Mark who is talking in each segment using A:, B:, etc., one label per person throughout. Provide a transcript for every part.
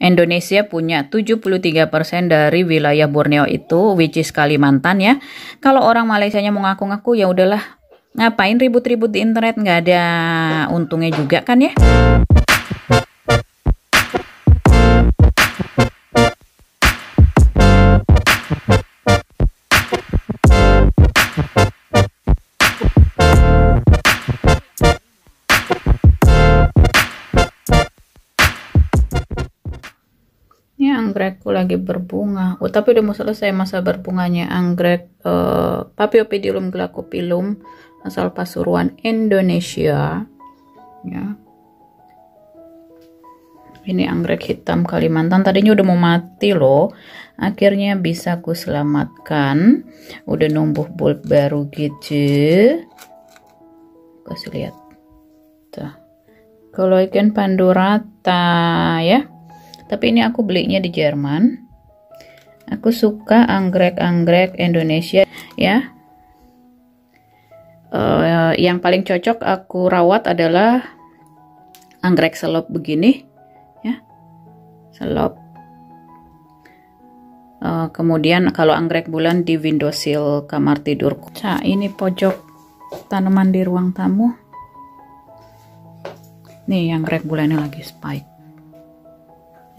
A: Indonesia punya 73% dari wilayah Borneo itu, which is Kalimantan ya. Kalau orang Malaysianya mau ngaku-ngaku ya udahlah, ngapain ribut-ribut di internet, nggak ada untungnya juga kan ya. Ini anggrekku lagi berbunga. Oh, tapi udah mau selesai masa berbunganya anggrek Paphiopedilum glaucophyllum asal Pasuruan, Indonesia. Ya. Ini anggrek hitam Kalimantan. Tadinya udah mau mati loh. Akhirnya bisa aku selamatkan. Udah numbuh bulb baru gitu. Kasih lihat. Tuh. Kalau ikan pandurata ya. Tapi ini aku belinya di Jerman. Aku suka anggrek-anggrek Indonesia ya. Yang paling cocok aku rawat adalah anggrek selop begini ya. Selop. Kemudian kalau anggrek bulan di windowsill kamar tidurku. Nah, ini pojok tanaman di ruang tamu. Nih anggrek bulannya lagi spike.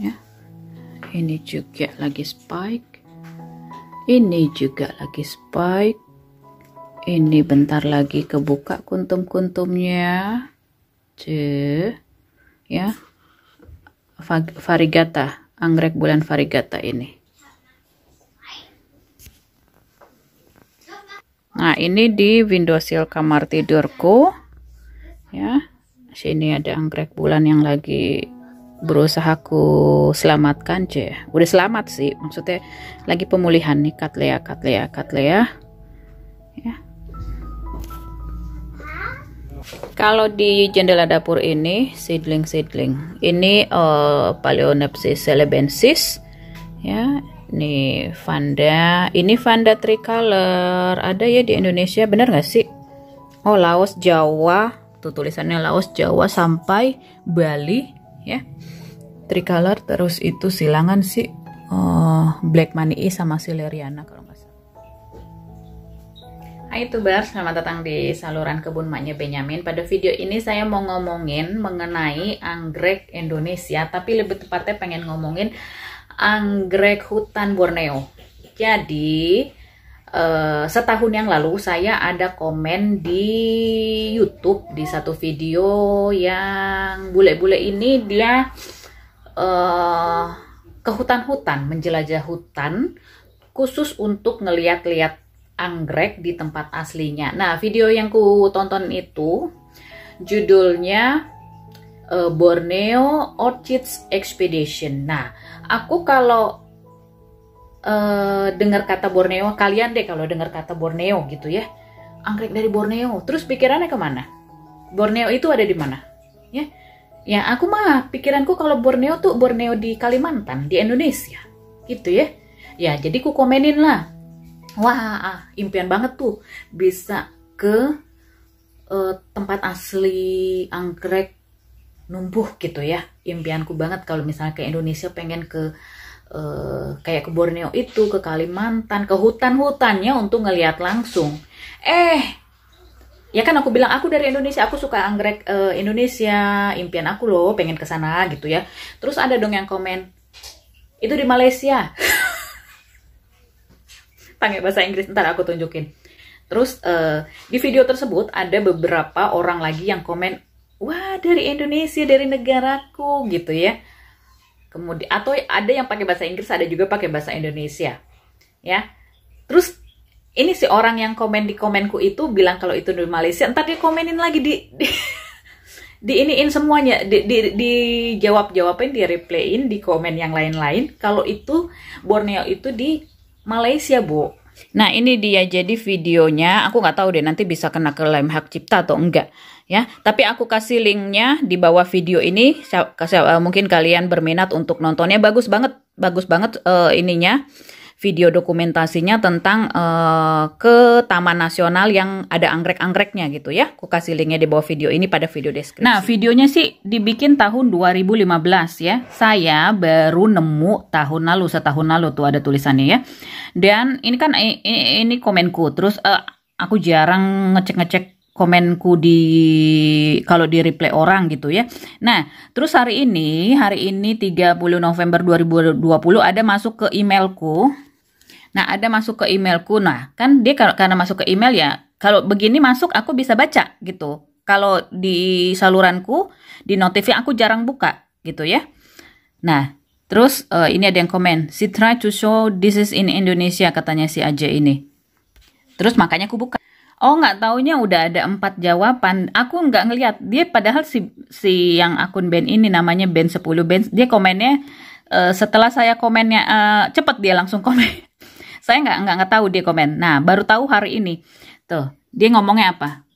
A: Ya, ini juga lagi spike, ini juga lagi spike, ini bentar lagi kebuka kuntum-kuntumnya, ya, variegata, anggrek bulan variegata ini. Nah, ini di windowsill kamar tidurku, ya, sini ada anggrek bulan yang lagi berusaha aku selamatkan, udah selamat sih, maksudnya lagi pemulihan nih. Cattleya ya. Kalau di jendela dapur ini seedling ini Phalaenopsis celebensis ya. Ini Vanda tricolor, ada ya di Indonesia, bener gak sih? Oh, Laos, Jawa, tuh tulisannya Laos, Jawa sampai Bali ya, tricolor. Terus itu silangan sih Black Money sama Sileriana kalau nggak salah. Hai YouTuber, selamat datang di saluran kebun maknya Benyamin. Pada video ini saya mau ngomongin mengenai anggrek Indonesia, tapi lebih tepatnya pengen ngomongin anggrek hutan Borneo. Jadi setahun yang lalu saya ada komen di YouTube di satu video yang bule-bule ini dia ke hutan-hutan, menjelajah hutan khusus untuk ngeliat-liat anggrek di tempat aslinya. Nah, video yang ku tonton itu judulnya Borneo Orchids Expedition. Nah, aku kalau dengar kata Borneo, kalian deh kalau dengar kata Borneo gitu ya, anggrek dari Borneo, terus pikirannya kemana? Borneo itu ada di mana? Ya aku mah pikiranku kalau Borneo tuh Borneo di Kalimantan, di Indonesia gitu ya. Ya jadi ku komenin lah, wah impian banget tuh bisa ke tempat asli anggrek numbuh gitu ya. Impianku banget kalau misalnya ke Indonesia, pengen ke kayak ke Borneo itu, ke Kalimantan, ke hutan-hutannya untuk ngelihat langsung. Ya kan aku bilang aku dari Indonesia, aku suka anggrek Indonesia, impian aku loh pengen ke sana gitu ya. Terus ada dong yang komen, itu di Malaysia. Pakai bahasa Inggris, ntar aku tunjukin. Terus di video tersebut ada beberapa orang lagi yang komen, wah dari Indonesia, dari negaraku gitu ya. Kemudian atau ada yang pakai bahasa Inggris, ada juga pakai bahasa Indonesia ya. Terus ini si orang yang komen di komenku itu bilang kalau itu dari Malaysia, entar dia komenin lagi di iniin semuanya, di jawabin, di replayin di komen yang lain-lain kalau itu Borneo itu di Malaysia, Bu. Nah, ini dia jadi videonya. Aku nggak tahu deh nanti bisa kena klaim hak cipta atau enggak ya. Tapi aku kasih linknya di bawah video ini. Mungkin kalian berminat untuk nontonnya. Bagus banget ininya. video dokumentasinya tentang ke Taman Nasional yang ada anggrek-anggreknya gitu ya. Aku kasih linknya di bawah video ini pada video deskripsi. Nah, videonya sih dibikin tahun 2015 ya. Saya baru nemu tahun lalu, setahun lalu tuh ada tulisannya ya. Dan ini kan ini komenku. Terus aku jarang ngecek-ngecek komenku kalau di reply orang gitu ya. Nah, terus hari ini 30 November 2020 ada masuk ke emailku. Nah, ada masuk ke emailku. Nah, kan dia karena masuk ke email ya, kalau begini masuk aku bisa baca gitu. Kalau di saluranku, di notifnya aku jarang buka gitu ya. Nah, terus ini ada yang komen, she try to show this is in Indonesia, katanya si Aja ini. Terus makanya aku buka. Oh, nggak taunya udah ada 4 jawaban. Aku nggak ngeliat. Dia padahal si yang akun band ini namanya band 10 band. Dia komennya setelah saya komennya cepet dia langsung komen. Saya nggak tahu dia komen. Nah, baru tahu hari ini. Tuh, dia ngomongnya apa?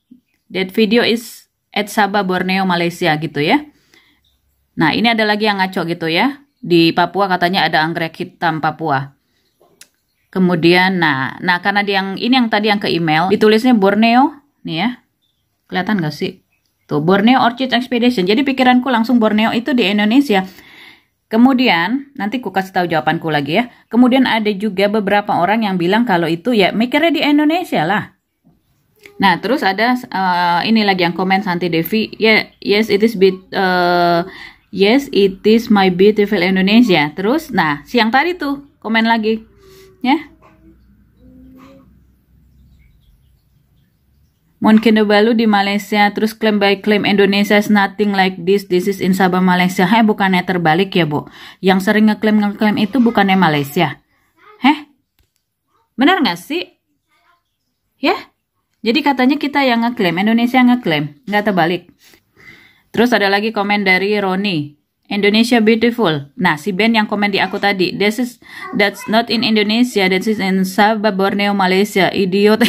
A: That video is at Sabah, Borneo, Malaysia gitu ya. Nah, ini ada lagi yang ngaco gitu ya. Di Papua katanya ada anggrek hitam Papua. Kemudian, nah karena ini yang tadi yang ke email, ditulisnya Borneo, nih ya. Kelihatan nggak sih? Tuh, Borneo Orchid Expedition. Jadi pikiranku langsung Borneo itu di Indonesia. Kemudian, nanti ku kasih tahu jawabanku lagi ya. Kemudian ada juga beberapa orang yang bilang kalau itu ya mikirnya di Indonesia lah. Nah, terus ada ini lagi yang komen Santi Devi. Yeah, yes it is my beautiful Indonesia. Terus, nah siang tadi tuh komen lagi, ya. Mount Kinabalu di Malaysia, terus klaim Indonesia is nothing like this is in Sabah, Malaysia. Bukannya terbalik ya, Bu? Yang sering ngeklaim itu bukannya Malaysia. Benar nggak sih? Ya? Jadi katanya kita yang ngeklaim, Indonesia ngeklaim, nggak terbalik. Terus ada lagi komen dari Roni, Indonesia beautiful. Nah, si Ben yang komen di aku tadi, that's not in Indonesia, that is in Sabah, Borneo, Malaysia. Idiot.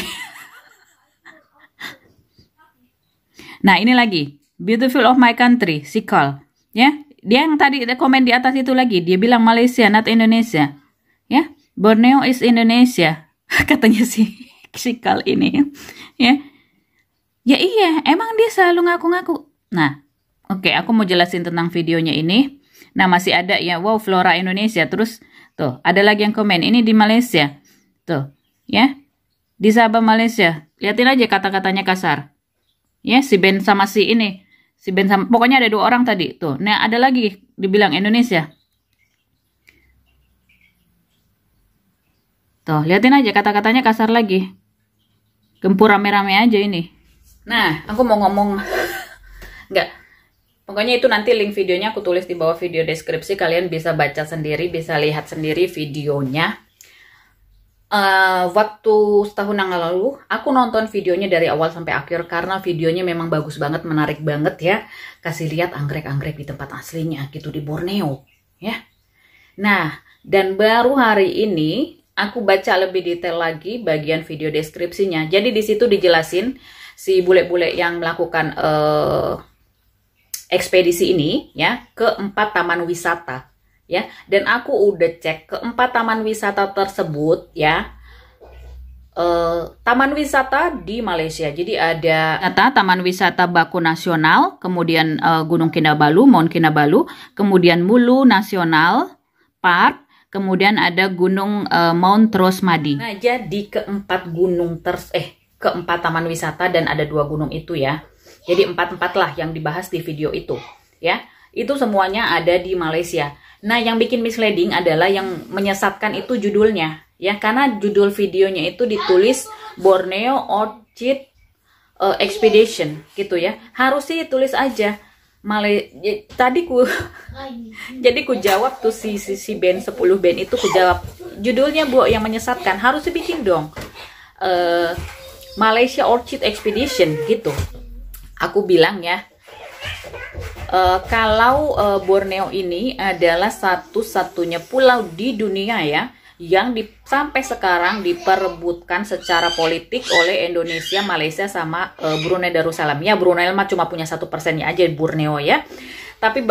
A: Nah, ini lagi, beautiful of my country, Sikal. Ya, dia yang tadi komen di atas itu lagi, dia bilang Malaysia, not Indonesia. Ya, Borneo is Indonesia, katanya si Sikal ini. Ya, ya iya, emang dia selalu ngaku-ngaku. Nah, oke, aku mau jelasin tentang videonya ini. Nah, masih ada ya, wow, Flora Indonesia. Terus, tuh, ada lagi yang komen, ini di Malaysia. Tuh, ya, di Sabah, Malaysia. Lihatin aja kata-katanya kasar. Ya, si Ben sama si ini. Si Ben sama, pokoknya ada 2 orang tadi. Tuh, nah ada lagi dibilang Indonesia. Tuh, lihatin aja kata-katanya kasar lagi. Gempur rame-rame aja ini. Nah, aku mau ngomong. Enggak. Pokoknya itu nanti link videonya aku tulis di bawah video deskripsi. Kalian bisa baca sendiri, bisa lihat sendiri videonya. Waktu setahun yang lalu aku nonton videonya dari awal sampai akhir karena videonya memang bagus banget, menarik banget ya. Kasih lihat anggrek-anggrek di tempat aslinya gitu di Borneo ya. Nah, dan baru hari ini aku baca lebih detail lagi bagian video deskripsinya. Jadi di situ dijelasin si bule-bule yang melakukan ekspedisi ini ya ke 4 taman wisata. Ya, dan aku udah cek ke 4 taman wisata tersebut ya. Taman wisata di Malaysia. Jadi ada Taman Wisata Baku Nasional, kemudian Gunung Kinabalu, Mount Kinabalu, kemudian Mulu Nasional Park, kemudian ada Gunung Mount Rosmadi. Nah, jadi keempat taman wisata dan ada 2 gunung itu ya. Jadi 4 lah yang dibahas di video itu ya. Itu semuanya ada di Malaysia. Nah, yang bikin misleading adalah yang menyesatkan itu judulnya. Ya, karena judul videonya itu ditulis Borneo Orchid Expedition gitu ya. Harusnya tulis aja jadi ku jawab tuh si band 10 band itu ku jawab. Judulnya Bu yang menyesatkan, harus dibikin dong. Malaysia Orchid Expedition gitu. Aku bilang ya. Kalau Borneo ini adalah satu-satunya pulau di dunia ya yang sampai sekarang diperebutkan secara politik oleh Indonesia, Malaysia sama Brunei Darussalam. Ya, Brunei mah cuma punya 1% aja Borneo ya. Tapi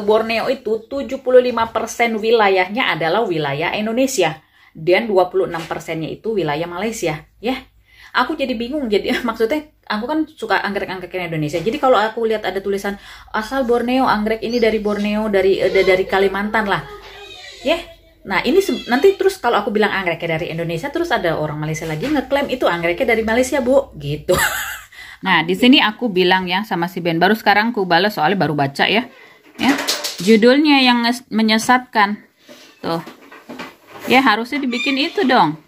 A: Borneo itu 75% wilayahnya adalah wilayah Indonesia. dan 26%-nya itu wilayah Malaysia, ya. Aku jadi bingung, jadi maksudnya aku kan suka anggrek-anggrek Indonesia. Jadi kalau aku lihat ada tulisan asal Borneo, anggrek ini dari Borneo, dari Kalimantan lah, ya. Nah ini nanti terus kalau aku bilang anggreknya dari Indonesia, terus ada orang Malaysia lagi ngeklaim itu anggreknya dari Malaysia, Bu, gitu. Nah di sini aku bilang ya sama si Ben, baru sekarang aku balas soalnya baru baca ya, judulnya yang menyesatkan tuh, ya harusnya dibikin itu dong,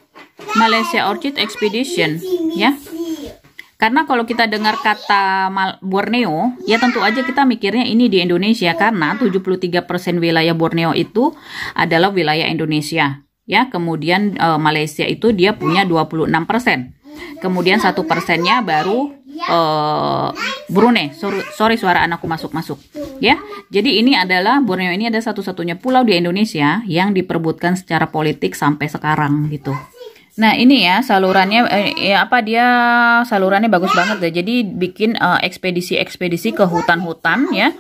A: Malaysia Orchid Expedition, ya. Karena kalau kita dengar kata Borneo, ya tentu aja kita mikirnya ini di Indonesia, karena 73% wilayah Borneo itu adalah wilayah Indonesia. Ya, kemudian Malaysia itu dia punya 26%. Kemudian 1%-nya baru Brunei. Sorry suara anakku masuk. Ya, jadi ini adalah Borneo ini ada satu-satunya pulau di Indonesia yang diperebutkan secara politik sampai sekarang gitu. Nah ini ya salurannya, salurannya bagus banget deh. Jadi bikin ekspedisi ke hutan-hutan ya,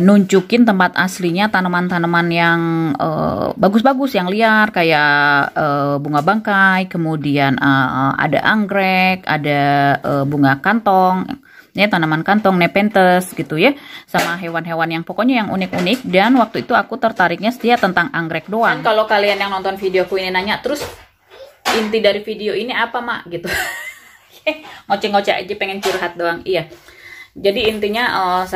A: nunjukin tempat aslinya tanaman-tanaman yang bagus-bagus, yang liar kayak bunga bangkai, kemudian ada anggrek, ada bunga kantong, ya tanaman kantong, nepenthes gitu ya, sama hewan-hewan yang pokoknya yang unik-unik. Dan waktu itu aku tertariknya setia tentang anggrek doang. Dan kalau kalian yang nonton videoku ini nanya, terus inti dari video ini apa, Mak? Gitu. Ngoceh-ngoceh aja, pengen curhat doang. Iya. Jadi intinya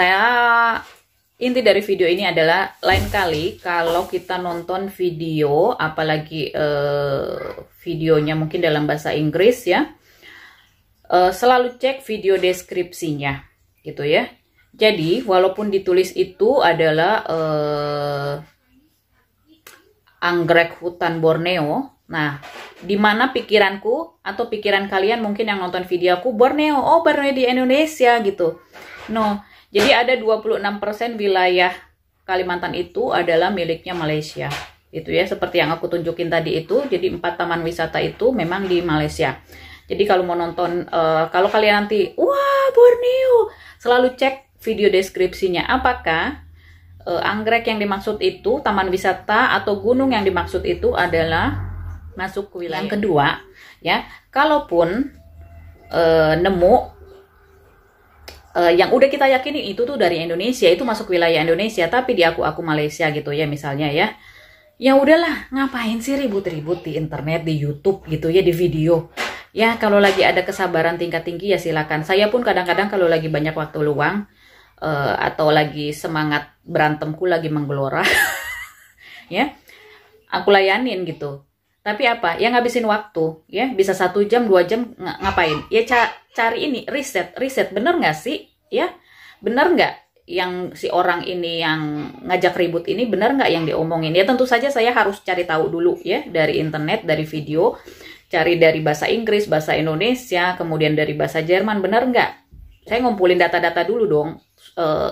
A: inti dari video ini adalah lain kali kalau kita nonton video, apalagi videonya mungkin dalam bahasa Inggris ya, selalu cek video deskripsinya gitu ya. Jadi walaupun ditulis itu adalah anggrek hutan Borneo, nah dimana pikiranku atau pikiran kalian mungkin yang nonton video aku, Borneo, oh Borneo di Indonesia gitu. No, jadi ada 26% wilayah Kalimantan itu adalah miliknya Malaysia. Itu ya, seperti yang aku tunjukin tadi itu. Jadi 4 taman wisata itu memang di Malaysia. Jadi kalau mau nonton, kalau kalian nanti, wah Borneo, selalu cek video deskripsinya. Apakah anggrek yang dimaksud itu, taman wisata atau gunung yang dimaksud itu adalah masuk ke wilayah. Yang kedua, ya, kalaupun nemu yang udah kita yakini itu tuh dari Indonesia, itu masuk wilayah Indonesia, tapi di aku Malaysia gitu ya misalnya ya. Ya udahlah, ngapain sih ribut-ribut di internet, di YouTube gitu ya, di video. Ya kalau lagi ada kesabaran tingkat tinggi ya silakan. Saya pun kadang-kadang kalau lagi banyak waktu luang atau lagi semangat berantemku lagi menggelora, ya aku layanin gitu. Tapi apa? Ya ngabisin waktu, ya bisa 1 jam, 2 jam ngapain? Ya cari ini, riset bener nggak sih? Ya bener nggak yang si orang ini yang ngajak ribut ini, bener nggak yang diomongin? Ya tentu saja saya harus cari tahu dulu ya, dari internet, dari video, cari dari bahasa Inggris, bahasa Indonesia, kemudian dari bahasa Jerman, bener nggak? Saya ngumpulin data-data dulu dong,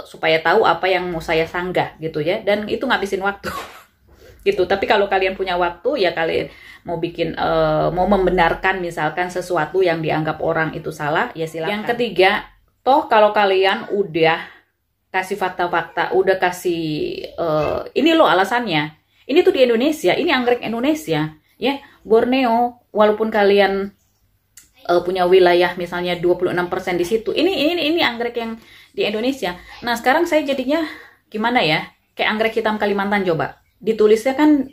A: supaya tahu apa yang mau saya sanggah gitu ya, dan itu ngabisin waktu. Gitu. Tapi kalau kalian punya waktu ya, kalian mau bikin mau membenarkan misalkan sesuatu yang dianggap orang itu salah, ya silakan. Yang ketiga, toh kalau kalian udah kasih fakta-fakta, udah kasih ini loh alasannya, ini tuh di Indonesia, ini anggrek Indonesia ya, Borneo, walaupun kalian punya wilayah misalnya 26% di situ, ini anggrek yang di Indonesia. Nah sekarang saya jadinya gimana ya, kayak anggrek hitam Kalimantan, coba ditulisnya kan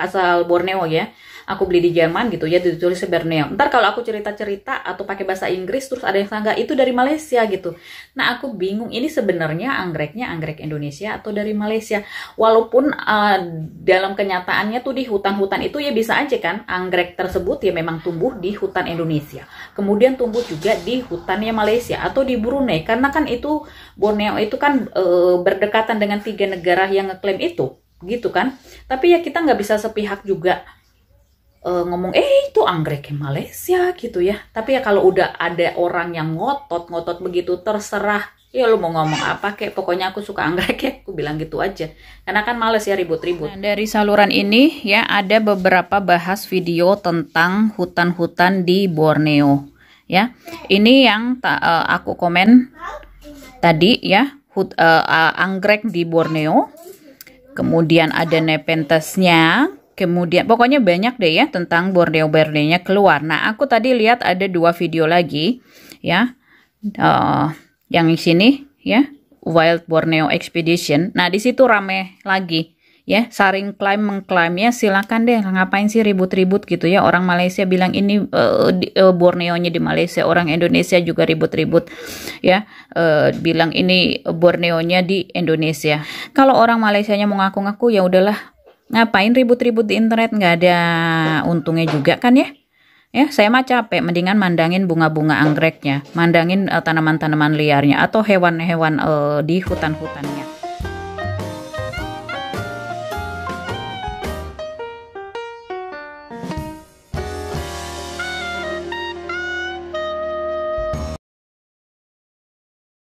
A: asal Borneo ya, aku beli di Jerman gitu ya, ditulisnya Borneo. Ntar kalau aku cerita-cerita atau pakai bahasa Inggris terus ada yang sangka itu dari Malaysia gitu. Nah aku bingung, ini sebenarnya anggreknya anggrek Indonesia atau dari Malaysia. Walaupun dalam kenyataannya tuh di hutan-hutan itu ya bisa aja kan anggrek tersebut ya memang tumbuh di hutan Indonesia, kemudian tumbuh juga di hutannya Malaysia atau di Brunei, karena kan itu Borneo itu kan berdekatan dengan 3 negara yang ngeklaim itu gitu kan. Tapi ya kita nggak bisa sepihak juga ngomong itu anggreknya Malaysia gitu ya. Tapi ya kalau udah ada orang yang ngotot begitu, terserah ya lu mau ngomong apa kek, pokoknya aku suka anggrek ya, aku bilang gitu aja, karena kan males ya ribut-ribut. Nah, dari saluran ini ya ada beberapa bahas video tentang hutan-hutan di Borneo ya. Ini yang aku komen tadi ya, anggrek di Borneo. Kemudian ada nepenthesnya, Kemudian pokoknya banyak deh ya tentang Borneo-Borneonya keluar. Nah, aku tadi lihat ada 2 video lagi ya. Yang di sini ya, Wild Borneo Expedition. Nah, di situ rame lagi ya, saring mengklaim ya, silakan deh, ngapain sih ribut-ribut gitu ya. Orang Malaysia bilang ini Borneonya di Malaysia, orang Indonesia juga ribut-ribut ya, bilang ini Borneonya di Indonesia. Kalau orang Malaysianya mau ngaku-ngaku ya udahlah, ngapain ribut-ribut di internet, nggak ada untungnya juga kan ya. Ya, saya mah capek, mendingan mandangin bunga-bunga anggreknya, mandangin tanaman-tanaman liarnya atau hewan-hewan di hutan-hutannya.